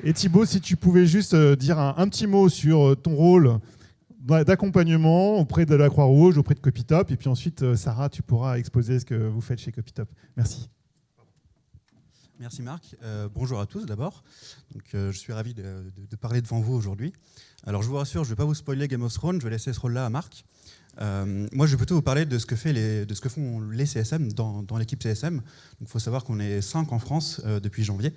Et Thibaut, si tu pouvais juste dire un petit mot sur ton rôle d'accompagnement auprès de la Croix-Rouge, auprès de Copytop, et puis ensuite, Sarah, tu pourras exposer ce que vous faites chez Copytop. Merci. Merci Marc. Bonjour à tous d'abord. Je suis ravi de parler devant vous aujourd'hui. Alors je vous rassure, je ne vais pas vous spoiler Game of Thrones, je vais laisser ce rôle-là à Marc. Moi, je vais plutôt vous parler de ce que font les CSM dans l'équipe CSM. Il faut savoir qu'on est 5 en France depuis janvier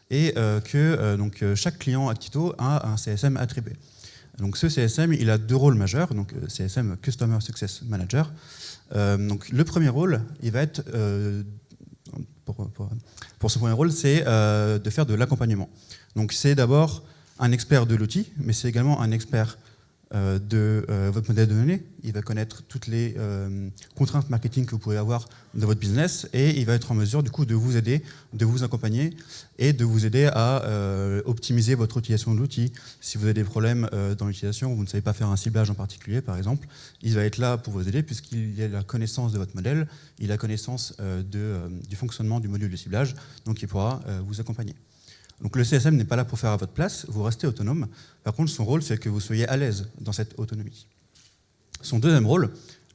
et que chaque client Actito a un CSM attribué. Donc ce CSM, il a 2 rôles majeurs, donc CSM Customer Success Manager. Donc le premier rôle, il va être pour ce premier rôle, c'est de faire de l'accompagnement. Donc c'est d'abord un expert de l'outil, mais c'est également un expert de votre modèle de données. Il va connaître toutes les contraintes marketing que vous pouvez avoir dans votre business et il va être en mesure du coup de vous aider, de vous accompagner et de vous aider à optimiser votre utilisation de l'outil. Si vous avez des problèmes dans l'utilisation, vous ne savez pas faire un ciblage en particulier par exemple, il va être là pour vous aider puisqu'il a la connaissance de votre modèle, il a connaissance du fonctionnement du module de ciblage, donc il pourra vous accompagner. Donc le CSM n'est pas là pour faire à votre place, vous restez autonome. Par contre, son rôle, c'est que vous soyez à l'aise dans cette autonomie. Son deuxième rôle,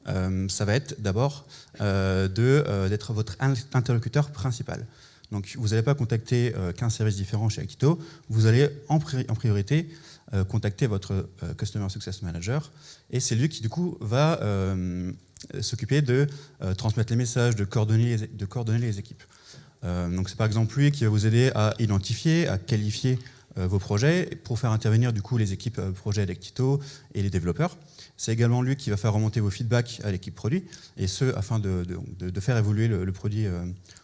ça va être d'abord d'être votre interlocuteur principal. Donc vous n'allez pas contacter 15 services différents chez Actito, vous allez en priorité contacter votre Customer Success Manager, et c'est lui qui du coup va s'occuper de transmettre les messages, de coordonner les équipes. Donc c'est par exemple lui qui va vous aider à identifier, à qualifier vos projets pour faire intervenir du coup les équipes projets d'Actito et les développeurs. C'est également lui qui va faire remonter vos feedbacks à l'équipe produit, et ce afin de faire évoluer le produit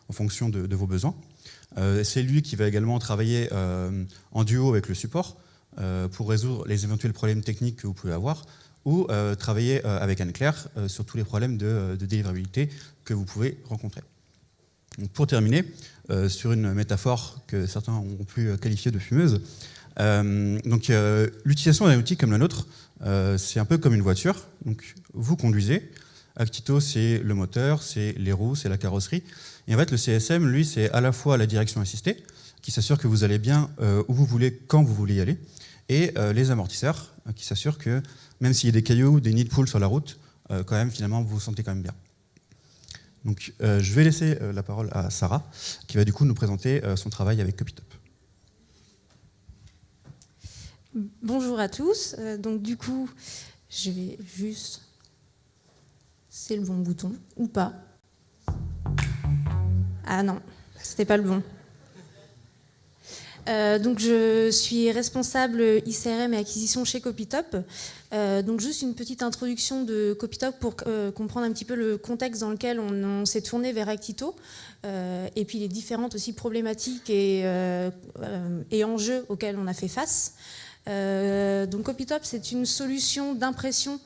en fonction de vos besoins. C'est lui qui va également travailler en duo avec le support pour résoudre les éventuels problèmes techniques que vous pouvez avoir, ou travailler avec Anne-Claire sur tous les problèmes de délivrabilité que vous pouvez rencontrer. Donc pour terminer, sur une métaphore que certains ont pu qualifier de fumeuse, l'utilisation d'un outil comme le nôtre, c'est un peu comme une voiture. Donc vous conduisez, Actito c'est le moteur, c'est les roues, c'est la carrosserie. Et en fait le CSM, lui, c'est à la fois la direction assistée, qui s'assure que vous allez bien où vous voulez, quand vous voulez y aller, et les amortisseurs, qui s'assurent que même s'il y a des cailloux, des nids de poules sur la route, quand même finalement vous vous sentez quand même bien. Donc, je vais laisser la parole à Sarah, qui va du coup nous présenter son travail avec Copytop. Bonjour à tous. Donc du coup, je vais juste... C'est le bon bouton, ou pas? Ah non, c'était pas le bon. Donc je suis responsable ICRM et acquisition chez Copytop. Donc juste une petite introduction de Copytop pour comprendre un petit peu le contexte dans lequel on s'est tourné vers Actito, et puis les différentes aussi problématiques et enjeux auxquels on a fait face. Donc Copytop, c'est une solution d'impression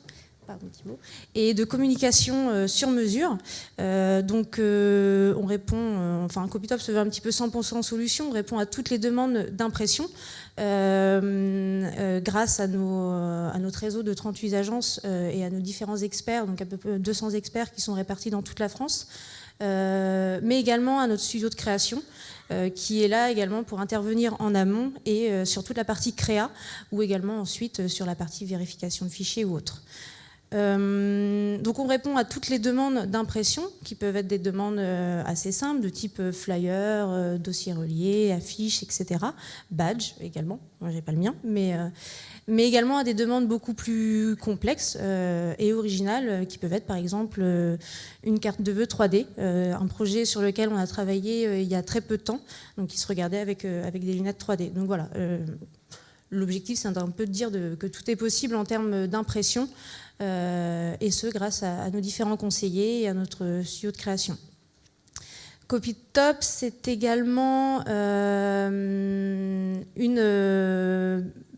et de communication sur mesure. On répond, Copytop se veut un petit peu 100% solution, on répond à toutes les demandes d'impression grâce à notre réseau de 38 agences et à nos différents experts, donc à peu près 200 experts qui sont répartis dans toute la France, mais également à notre studio de création, qui est là également pour intervenir en amont et sur toute la partie créa, ou également ensuite sur la partie vérification de fichiers ou autre. Donc on répond à toutes les demandes d'impression qui peuvent être des demandes assez simples de type flyer, dossier relié, affiches, etc. Badge également, moi j'ai pas le mien, mais également à des demandes beaucoup plus complexes et originales qui peuvent être par exemple une carte de vœux 3D, un projet sur lequel on a travaillé il y a très peu de temps, donc qui se regardait avec des lunettes 3D. Donc voilà, l'objectif c'est un peu de dire que tout est possible en termes d'impression, et ce grâce à nos différents conseillers et à notre studio de création. Copytop, c'est également une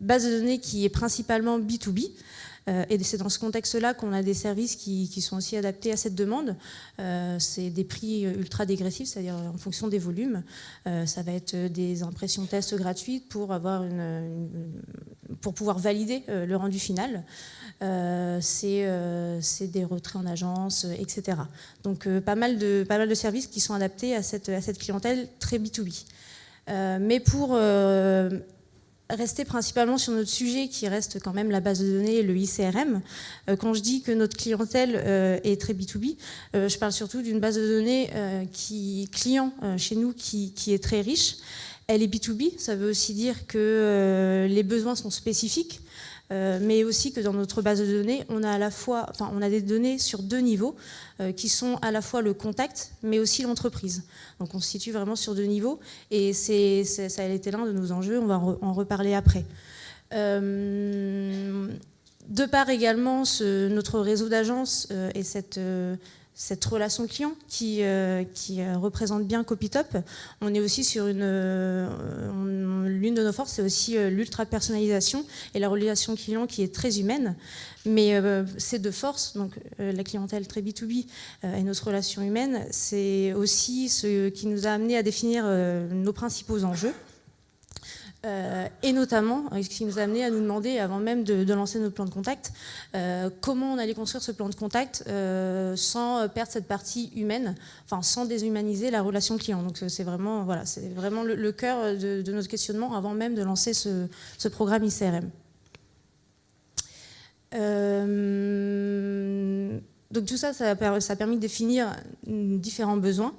base de données qui est principalement B2B. Et c'est dans ce contexte-là qu'on a des services qui sont aussi adaptés à cette demande. C'est des prix ultra dégressifs, c'est-à-dire en fonction des volumes. Ça va être des impressions tests gratuites pour pouvoir valider le rendu final. C'est des retraits en agence, etc. Donc pas mal de services qui sont adaptés à cette clientèle très B2B. Mais pour rester principalement sur notre sujet qui reste quand même la base de données, le ICRM. Quand je dis que notre clientèle est très B2B, je parle surtout d'une base de données client chez nous qui est très riche. Elle est B2B, ça veut aussi dire que les besoins sont spécifiques, mais aussi que dans notre base de données, on a des données sur 2 niveaux qui sont à la fois le contact, mais aussi l'entreprise. Donc on se situe vraiment sur 2 niveaux, et ça a été l'un de nos enjeux, on va en reparler après. De part également notre réseau d'agences et cette relation client qui représente bien Copytop. On est aussi sur l'une de nos forces, c'est aussi l'ultra-personnalisation et la relation client qui est très humaine. Mais ces 2 forces, donc la clientèle très B2B et notre relation humaine, c'est aussi ce qui nous a amené à définir nos principaux enjeux. Et notamment, ce qui nous a amené à nous demander, avant même de lancer notre plan de contact, comment on allait construire ce plan de contact sans perdre cette partie humaine, enfin sans déshumaniser la relation client. Donc c'est vraiment, le cœur de notre questionnement avant même de lancer ce programme ICRM. Donc tout ça, ça a permis de définir différents besoins.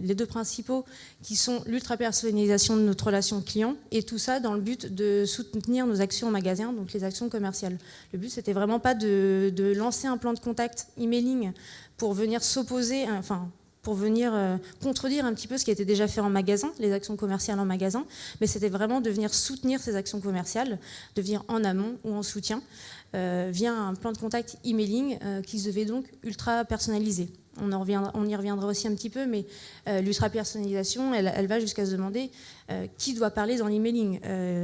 Les 2 principaux qui sont l'ultra-personnalisation de notre relation client, et tout ça dans le but de soutenir nos actions en magasin, donc les actions commerciales. Le but, c'était vraiment pas de lancer un plan de contact emailing pour venir s'opposer, pour venir contredire un petit peu ce qui était déjà fait en magasin, les actions commerciales en magasin, mais c'était vraiment de venir soutenir ces actions commerciales, de venir en amont ou en soutien, via un plan de contact emailing qui se devait donc ultra personnalisé. On y reviendra aussi un petit peu, mais l'ultra-personnalisation, elle va jusqu'à se demander qui doit parler dans l'emailing.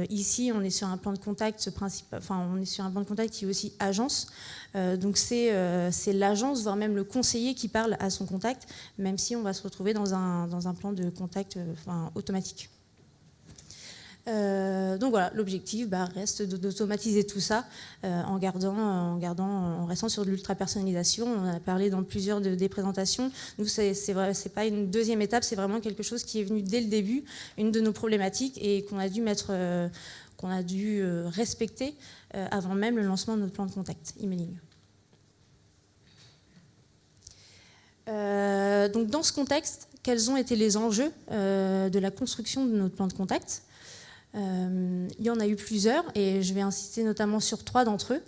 Ici, on est sur un plan de contact on est sur un plan de contact qui est aussi agence. Donc c'est l'agence, voire même le conseiller qui parle à son contact, même si on va se retrouver dans un plan de contact automatique. Donc voilà, l'objectif reste d'automatiser tout ça en restant sur de l'ultra-personnalisation. On en a parlé dans plusieurs des présentations. Nous, c'est pas une deuxième étape, c'est vraiment quelque chose qui est venu dès le début, une de nos problématiques, et qu'on a dû respecter avant même le lancement de notre plan de contact emailing. Donc dans ce contexte, quels ont été les enjeux de la construction de notre plan de contact ? Il y en a eu plusieurs, et je vais insister notamment sur 3 d'entre eux.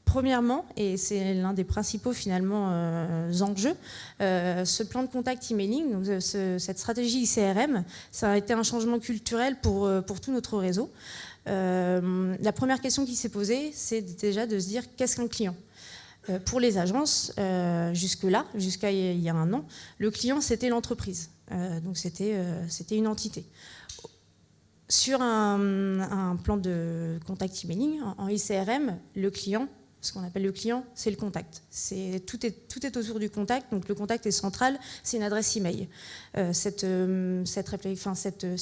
Premièrement, et c'est l'un des principaux finalement enjeux, ce plan de contact emailing, donc cette stratégie ICRM, ça a été un changement culturel pour tout notre réseau. La première question qui s'est posée, c'est déjà de se dire qu'est-ce qu'un client ? Pour les agences, jusqu'à il y a un an, le client c'était l'entreprise. Donc c'était une entité. Sur un plan de contact emailing, en ICRM, le client, ce qu'on appelle le client, c'est le contact. Tout est autour du contact, donc le contact est central, c'est une adresse email. Cette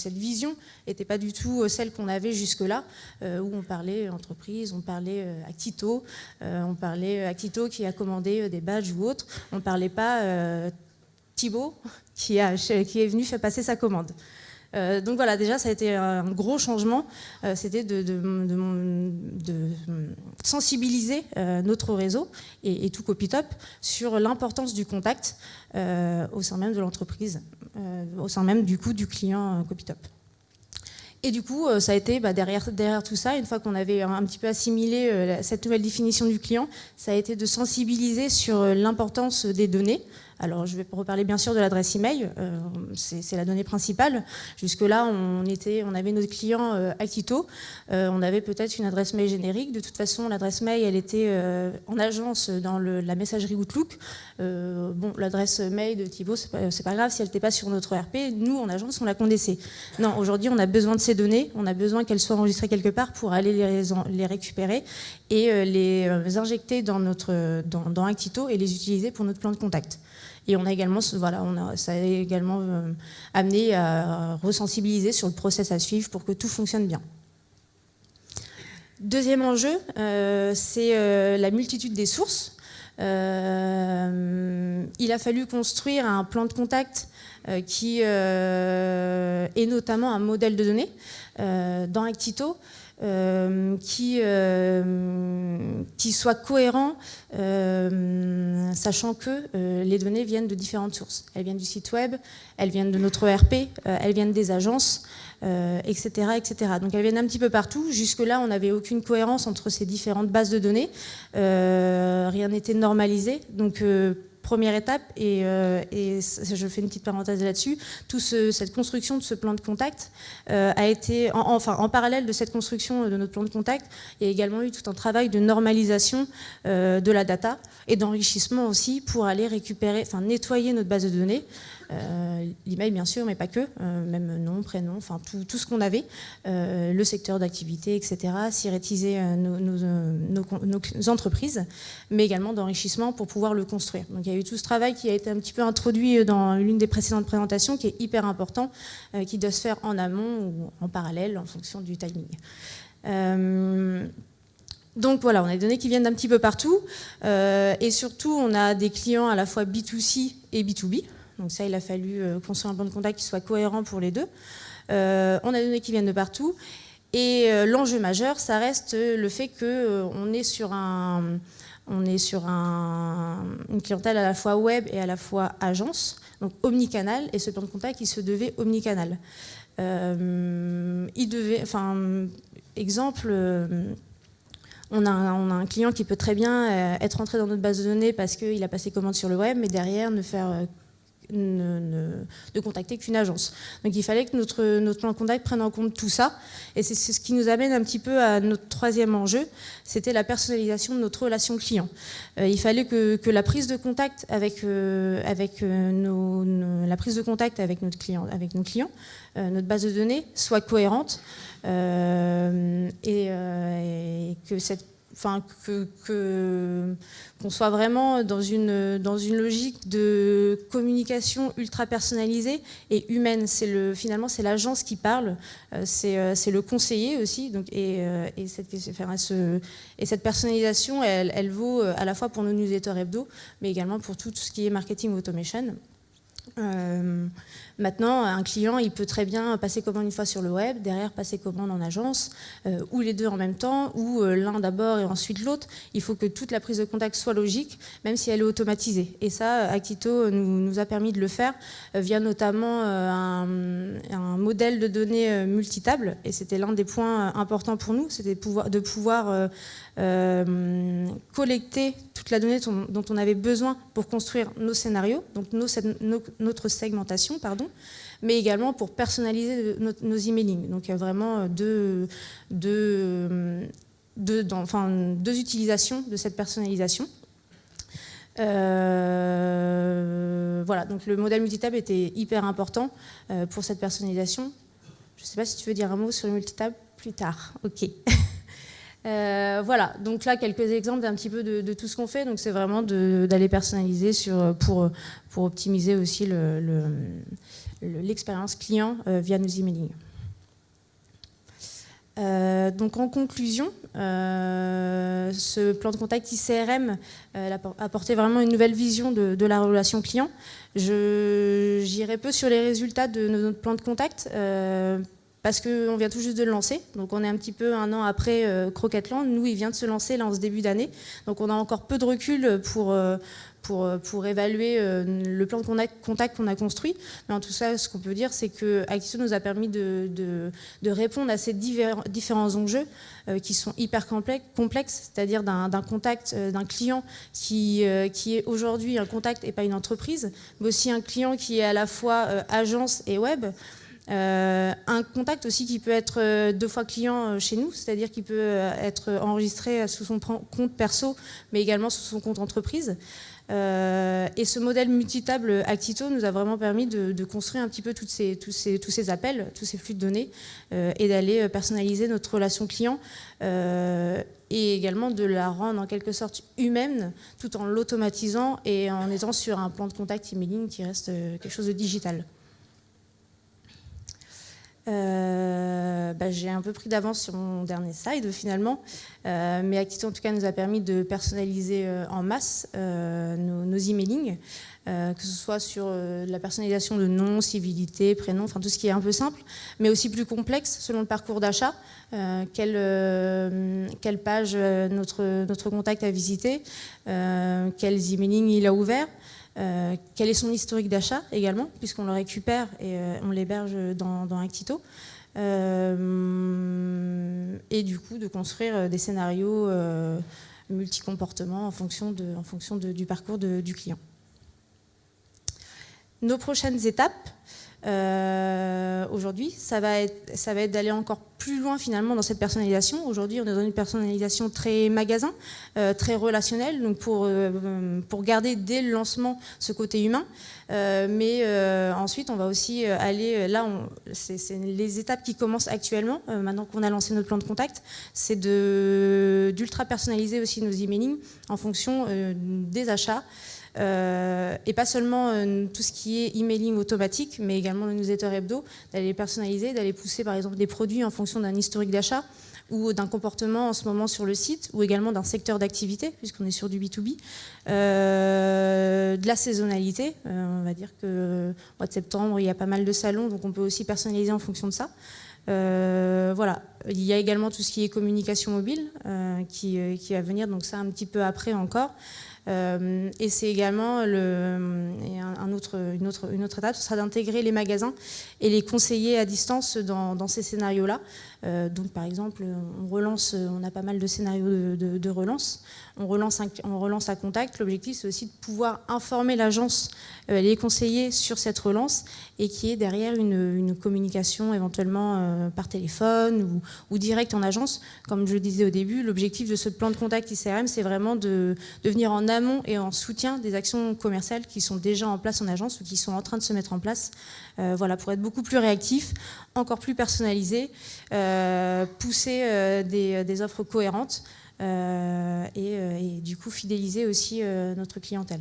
vision n'était pas du tout celle qu'on avait jusque-là, où on parlait entreprise, on parlait Actito, qui a commandé des badges ou autre. On ne parlait pas Thibaut qui est venu faire passer sa commande. Donc voilà, déjà ça a été un gros changement, c'était de sensibiliser notre réseau et tout Copytop sur l'importance du contact au sein même de l'entreprise, au sein même du client Copytop. Et du coup, ça a été derrière tout ça, une fois qu'on avait un petit peu assimilé cette nouvelle définition du client, ça a été de sensibiliser sur l'importance des données. Alors, je vais reparler bien sûr de l'adresse email, c'est la donnée principale. Jusque-là, on avait nos clients Actito, on avait peut-être une adresse mail générique. De toute façon, l'adresse mail, elle était en agence dans la messagerie Outlook. L'adresse mail de Thibaut, c'est pas grave si elle n'était pas sur notre ERP. Nous, en agence, on la connaissait. Non, aujourd'hui, on a besoin de ces données, on a besoin qu'elles soient enregistrées quelque part pour aller les récupérer et les injecter dans Actito et les utiliser pour notre plan de contact. Et on a également, ça a également amené à resensibiliser sur le process à suivre pour que tout fonctionne bien. Deuxième enjeu, c'est la multitude des sources. Il a fallu construire un plan de contact qui est notamment un modèle de données dans Actito, qui soit cohérent, sachant que les données viennent de différentes sources. Elles viennent du site web, elles viennent de notre ERP, elles viennent des agences, etc., etc. Donc elles viennent un petit peu partout. Jusque-là, on n'avait aucune cohérence entre ces différentes bases de données. Rien n'était normalisé. Donc première étape, et je fais une petite parenthèse là-dessus, cette construction de ce plan de contact a été, en parallèle de cette construction de notre plan de contact, il y a également eu tout un travail de normalisation de la data et d'enrichissement aussi pour aller récupérer, nettoyer notre base de données, l'email bien sûr, mais pas que, même nom, prénom, tout ce qu'on avait, le secteur d'activité, etc., syrétiser nos entreprises, mais également d'enrichissement pour pouvoir le construire. Donc il y a eu tout ce travail qui a été un petit peu introduit dans l'une des précédentes présentations, qui est hyper important, qui doit se faire en amont ou en parallèle en fonction du timing. Donc voilà, on a des données qui viennent d'un petit peu partout, et surtout on a des clients à la fois B2C et B2B. Donc ça, il a fallu construire un plan de contact qui soit cohérent pour les deux. On a des données qui viennent de partout. Et l'enjeu majeur, ça reste le fait qu'on est sur une clientèle à la fois web et à la fois agence, donc omnicanal, et ce plan de contact, il se devait omnicanal. Exemple, on a un client qui peut très bien être entré dans notre base de données parce qu'il a passé commande sur le web, mais derrière de contacter qu'une agence. Donc il fallait que notre plan de contact prenne en compte tout ça, et c'est ce qui nous amène un petit peu à notre troisième enjeu, c'était la personnalisation de notre relation client. Il fallait que la prise de contact avec nos clients, notre base de données soit cohérente, et qu'on soit vraiment dans une logique de communication ultra personnalisée et humaine. Finalement, c'est l'agence qui parle, c'est le conseiller aussi. Donc, et cette personnalisation, elle vaut à la fois pour nos newsletters hebdo, mais également pour tout ce qui est marketing automation. Maintenant, un client, il peut très bien passer commande une fois sur le web, derrière passer commande en agence, ou les deux en même temps, ou l'un d'abord et ensuite l'autre. Il faut que toute la prise de contact soit logique, même si elle est automatisée. Et ça, Actito nous a permis de le faire via notamment un modèle de données multitable. Et c'était l'un des points importants pour nous, c'était de pouvoir collecter toute la donnée dont on avait besoin pour construire nos scénarios, donc notre segmentation, mais également pour personnaliser nos emailing. Donc il y a vraiment deux utilisations de cette personnalisation. Voilà, donc le modèle multitable était hyper important pour cette personnalisation. Je ne sais pas si tu veux dire un mot sur le multitable plus tard. Ok. Voilà, donc là quelques exemples d'un petit peu de tout ce qu'on fait. Donc c'est vraiment d'aller personnaliser pour optimiser aussi l'expérience client via nos emailing. Donc en conclusion, ce plan de contact ICRM a apporté vraiment une nouvelle vision de la relation client. J'irai peu sur les résultats de notre plan de contact, parce qu'on vient tout juste de le lancer, donc on est un petit peu un an après Croquetland. Nous, il vient de se lancer là en ce début d'année, donc on a encore peu de recul pour évaluer le plan de contact qu'on a construit. Mais en tout cas, ce qu'on peut dire, c'est que Actito nous a permis de répondre à ces différents enjeux qui sont hyper complexes, c'est-à-dire d'un contact d'un client qui est aujourd'hui un contact et pas une entreprise, mais aussi un client qui est à la fois agence et web. Un contact aussi qui peut être 2 fois client chez nous, c'est-à-dire qu'il peut être enregistré sous son compte perso, mais également sous son compte entreprise. Et ce modèle multitable Actito nous a vraiment permis de construire un petit peu tous ces appels, tous ces flux de données, et d'aller personnaliser notre relation client, et également de la rendre en quelque sorte humaine, tout en l'automatisant et en étant sur un plan de contact emailing qui reste quelque chose de digital. J'ai un peu pris d'avance sur mon dernier slide finalement, mais Actito en tout cas nous a permis de personnaliser en masse nos emailing, que ce soit sur la personnalisation de nom, civilité, prénom, enfin tout ce qui est un peu simple, mais aussi plus complexe selon le parcours d'achat, quelle page notre contact a visité, quels emailing il a ouvert. Quel est son historique d'achat également, puisqu'on le récupère et on l'héberge dans Actito. Et du coup, de construire des scénarios multi-comportements en fonction du parcours du client. Nos prochaines étapes, aujourd'hui, ça va être d'aller encore plus loin finalement dans cette personnalisation. Aujourd'hui, on est dans une personnalisation très magasin, très relationnelle, donc pour garder dès le lancement ce côté humain. Mais ensuite, on va aussi aller, là, c'est les étapes qui commencent actuellement, maintenant qu'on a lancé notre plan de contact, c'est d'ultra personnaliser aussi nos emailing en fonction des achats. Et pas seulement tout ce qui est emailing automatique, mais également le newsletter hebdo, d'aller les personnaliser, d'aller pousser par exemple des produits en fonction d'un historique d'achat ou d'un comportement en ce moment sur le site, ou également d'un secteur d'activité, puisqu'on est sur du B2B, de la saisonnalité. On va dire qu'au mois de septembre, il y a pas mal de salons, donc on peut aussi personnaliser en fonction de ça. Voilà. Il y a également tout ce qui est communication mobile qui va venir, donc ça un petit peu après encore. Et c'est également une autre étape, ce sera d'intégrer les magasins et les conseillers à distance dans ces scénarios-là. Donc par exemple, on a pas mal de scénarios de relance. On relance à contact. L'objectif, c'est aussi de pouvoir informer l'agence, les conseillers sur cette relance et qu'il y ait derrière une communication éventuellement par téléphone ou direct en agence. Comme je le disais au début, l'objectif de ce plan de contact ICRM, c'est vraiment de venir en amont et en soutien des actions commerciales qui sont déjà en place en agence ou qui sont en train de se mettre en place. Voilà, pour être beaucoup plus réactif, encore plus personnalisé, pousser des offres cohérentes et du coup fidéliser aussi notre clientèle.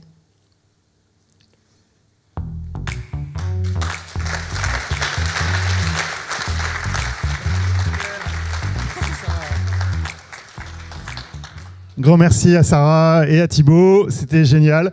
Grand merci à Sarah et à Thibaut, c'était génial.